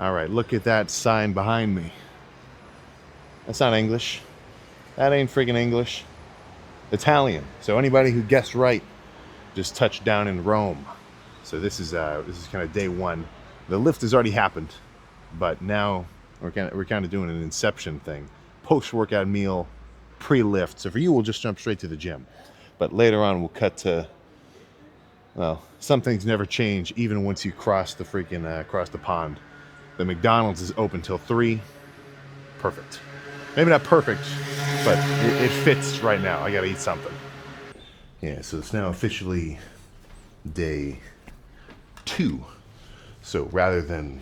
All right, look at that sign behind me. That's not English. That ain't friggin' English. Italian. So anybody who guessed right just touched down in Rome. So this is kind of day one. The lift has already happened, but now we're kind of doing an inception thing. Post-workout meal, pre-lift. So for you, we'll just jump straight to the gym. But later on, we'll cut to, well, some things never change even once you cross the cross the pond. The McDonald's is open till 3. Perfect. Maybe not perfect, but it fits right now. I gotta eat something. Yeah, so it's now officially day 2. So rather than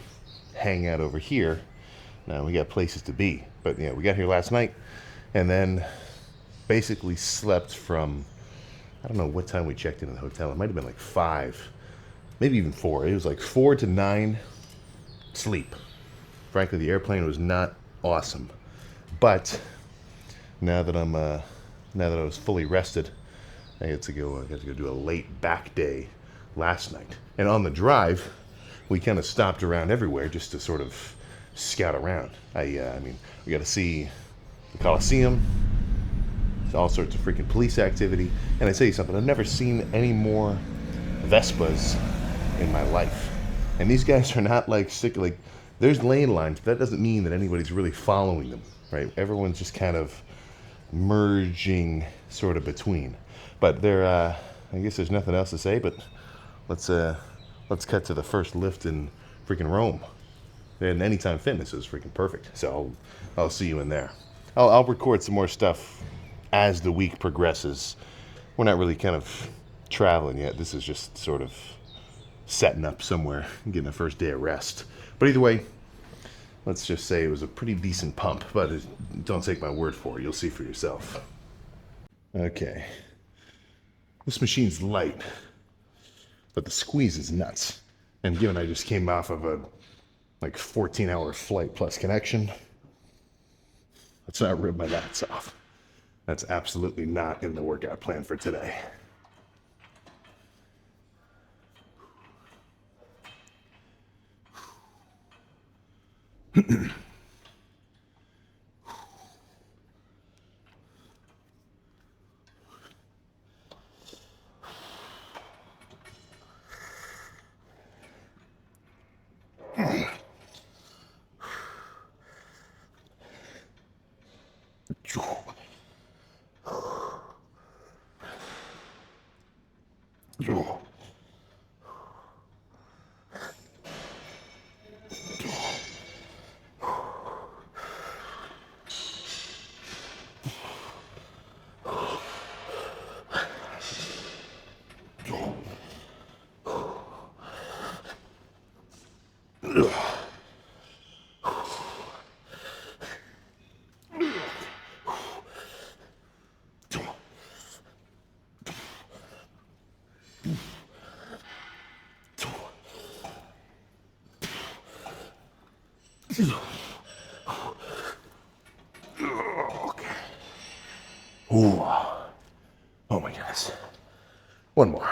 hang out over here, now we got places to be. But yeah, we got here last night and then basically slept from, I don't know what time we checked into the hotel. It might have been like 5, maybe even 4. It was like 4 to 9 sleep. Frankly, the airplane was not awesome. But now that I was fully rested, I got to go do a late back day last night. And on the drive, we kind of stopped around everywhere just to sort of scout around. I mean, we got to see the Coliseum, all sorts of freaking police activity. And I tell you something, I've never seen any more Vespas in my life. And these guys are not like sick, like there's lane lines, but that doesn't mean that anybody's really following them, right? Everyone's just kind of merging sort of between. But I guess there's nothing else to say, but let's cut to the first lift in freaking Rome. And Anytime Fitness is freaking perfect. So I'll see you in there. I'll record some more stuff as the week progresses. We're not really kind of traveling yet. This is just sort of setting up somewhere, getting the first day of rest. But either way, let's just say it was a pretty decent pump, but don't take my word for it. You'll see for yourself. Okay. This machine's light, but the squeeze is nuts. And given I just came off of a 14-hour flight plus connection, let's not rip my nuts off. That's absolutely not in the workout plan for today. Okay. Ooh. Oh my goodness. One more.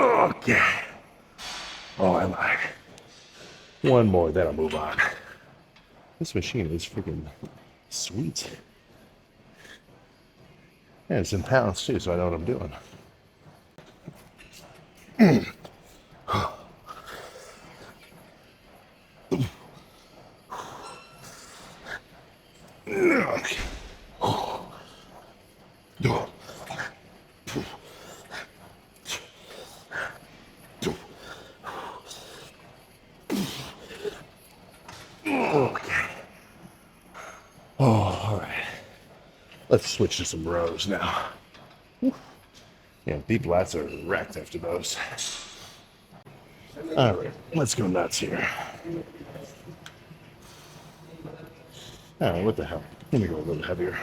Okay. Oh, I lied. One more, then I'll move on. This machine is freaking sweet. And it's in pounds too, so I know what I'm doing. Okay. Okay. Let's switch to some rows now. Yeah, deep lats are wrecked after those. All right, let's go nuts here. All right, what the hell? Let me go a little heavier.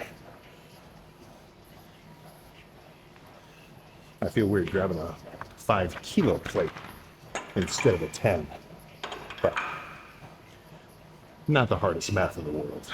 I feel weird grabbing a 5 kilo plate instead of a 10, but not the hardest math in the world.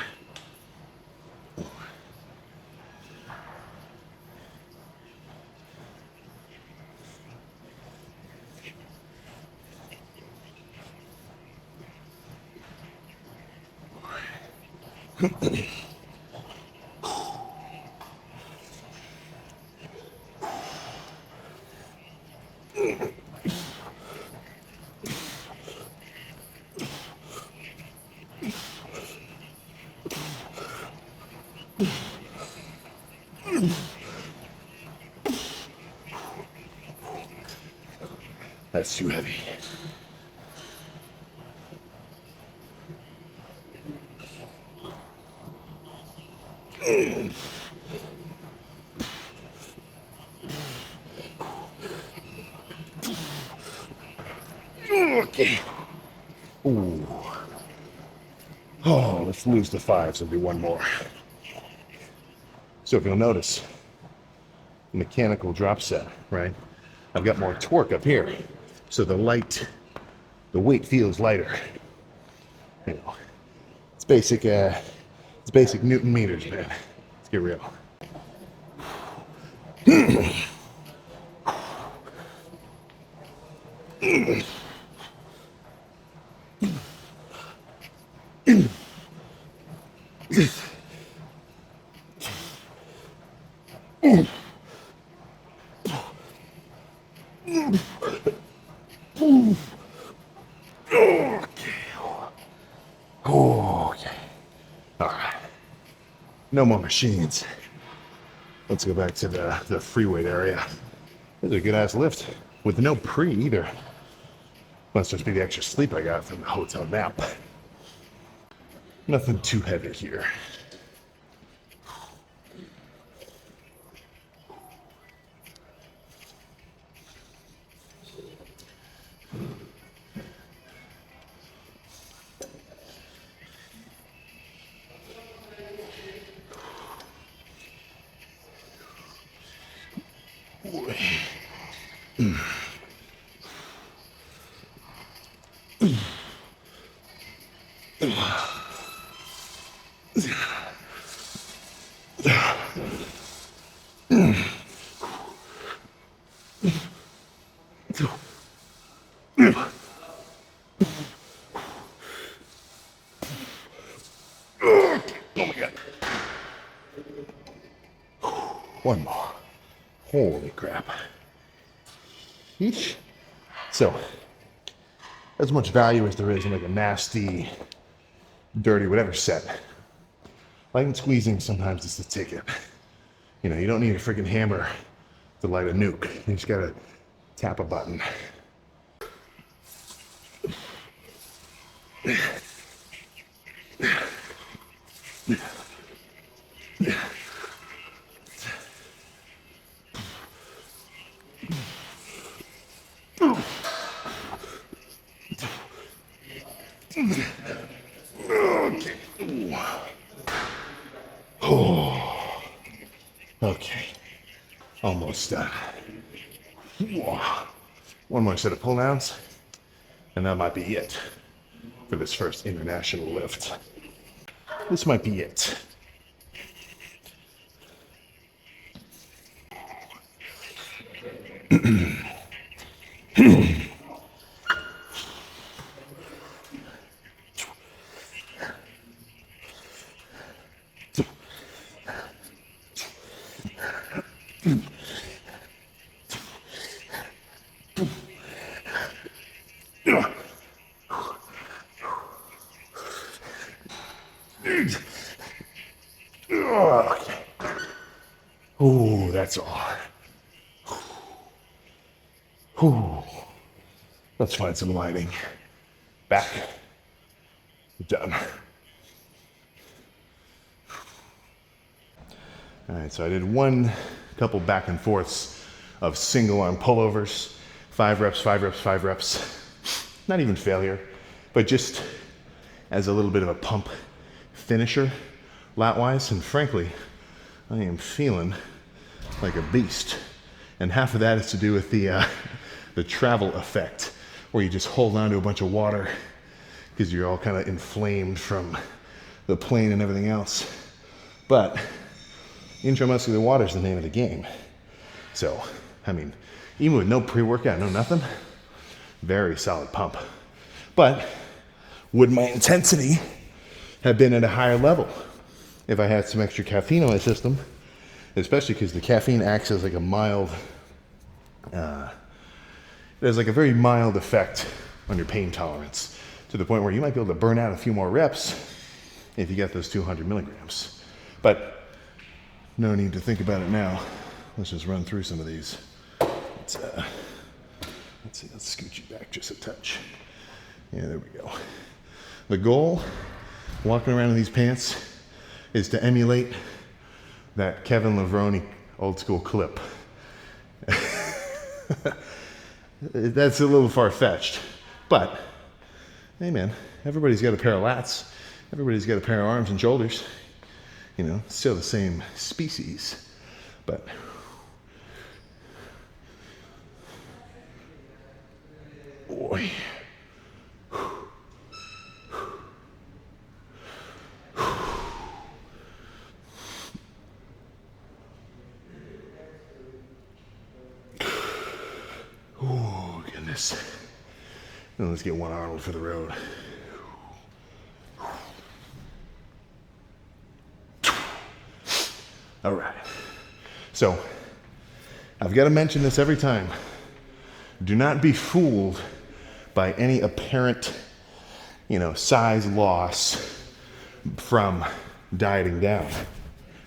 That's too heavy. Okay. Ooh. Oh, let's lose the fives and do one more. So if you'll notice, mechanical drop set, right? I've got more torque up here. So the weight feels lighter. You know, it's basic Newton meters, man. Let's get real. Okay. All right. No more machines. Let's go back to the free weight area. This is a good ass lift with no pre either. Must just be the extra sleep I got from the hotel nap. Nothing too heavy here. Oh my God. One more. Holy crap. Each. So, as much value as there is in like a nasty, dirty, whatever set, light and squeezing sometimes is the ticket. You know, you don't need a freaking hammer to light a nuke. You just gotta tap a button. Okay. Oh. Okay. Almost done. One more set of pull downs, and that might be it for this first international lift. This might be it. Okay. Oh, that's all. Ooh. Let's find some lighting. Back. Done. All right, so I did one couple back and forths of single arm pullovers, 5 reps, 5 reps, 5 reps. Not even failure, but just as a little bit of a pump finisher, lat-wise, and frankly, I am feeling like a beast. And half of that is to do with the travel effect, where you just hold on to a bunch of water because you're all kind of inflamed from the plane and everything else. But intramuscular water is the name of the game. So, I mean, even with no pre-workout, no nothing, very solid pump. But would my intensity have been at a higher level if I had some extra caffeine in my system, especially because the caffeine acts as like a mild, there's like a very mild effect on your pain tolerance to the point where you might be able to burn out a few more reps if you get those 200 milligrams. But no need to think about it now. Let's just run through some of these. Let's see, let's scoot you back just a touch. Yeah, there we go. The goal, walking around in these pants, is to emulate that Kevin Levrone old school clip. That's a little far-fetched, but hey man, everybody's got a pair of lats. Everybody's got a pair of arms and shoulders. You know, still the same species, but boy. Oh, goodness. Now let's get one Arnold for the road. All right. So, I've got to mention this every time. Do not be fooled by any apparent, size loss from dieting down.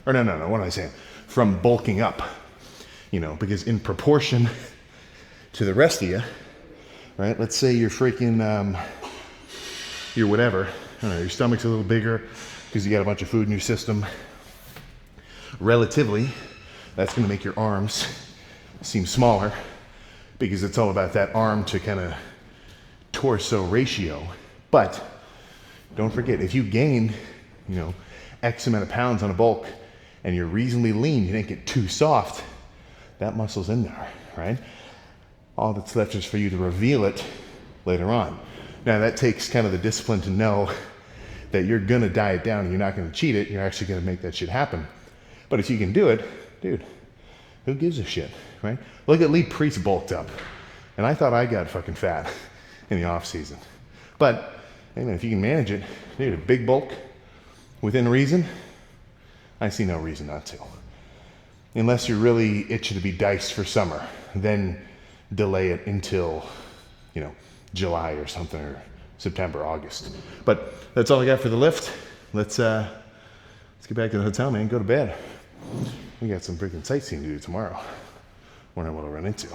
Or no, what am I saying? From bulking up. Because in proportion to the rest of you, right? Let's say you're freaking, you're whatever. I don't know, your stomach's a little bigger because you got a bunch of food in your system. Relatively, that's going to make your arms seem smaller because it's all about that arm to kind of torso ratio. But don't forget, if you gain, X amount of pounds on a bulk and you're reasonably lean, you didn't get too soft, that muscle's in there, right? All that's left is for you to reveal it later on. Now that takes kind of the discipline to know that you're gonna diet down and you're not gonna cheat it, you're actually gonna make that shit happen. But if you can do it, dude, who gives a shit, right? Look at Lee Priest bulked up. And I thought I got fucking fat in the off season. But, if you can manage it, dude, a big bulk within reason, I see no reason not to. Unless you're really itching to be diced for summer, then delay it until, July or something, or September, August. But that's all I got for the lift. Let's get back to the hotel, man, go to bed. We got some freaking sightseeing to do tomorrow. Wonder what I'll run into.